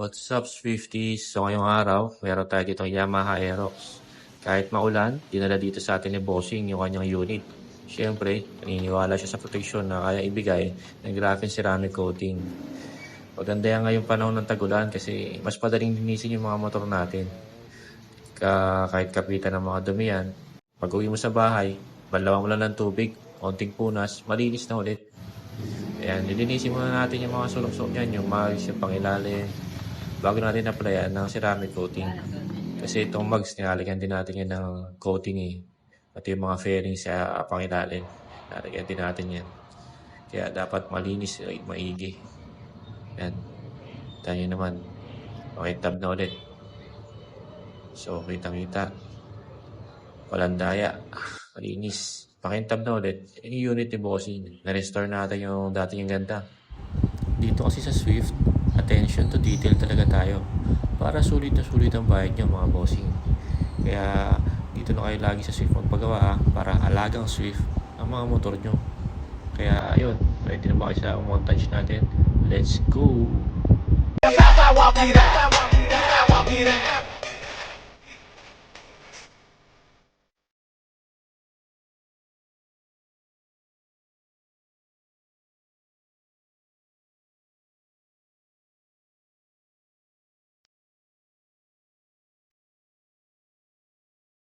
What's up, Swifties? So ngayong araw, meron tayo ditong Yamaha Aerox. Kahit maulan, dinala dito sa atin ni Bossing yung kanyang unit. Siyempre, naniniwala siya sa proteksyon na kaya ibigay ng graphene ceramic coating. Maganda yan ngayong panahon ng tagulan kasi mas madaling linisin yung mga motor natin. Kahit kapitan ng mga dumi yan, pag uwi mo sa bahay, banlawan mo lang ng tubig, konting punas, malinis na ulit. Ayan, lilinisin muna natin yung mga sulok-sulok yan, yung mags, yung pangilalim, bago natin applyan ng ceramic coating. Kasi itong mugs, nilalagyan din natin yan ng coating eh. Pati yung mga fairings sa pangilalim, nilalagyan din natin yan. Kaya dapat malinis, maigi. Yan. Tayo naman, pakitab na ulit. So, kita-kita. Walang daya. Malinis. Pakintab na ulit. Yung unit ni Bossing, na-restore natin yung dati yung ganda. Dito kasi sa Swift, attention to detail talaga tayo. Para sulit na sulit ang bayad nyo mga Bossing. Kaya dito na kayo lagi sa Swift magpagawa para alagang Swift ang mga motor nyo. Kaya ayun, ready na ba kayo sa montage natin? Let's go!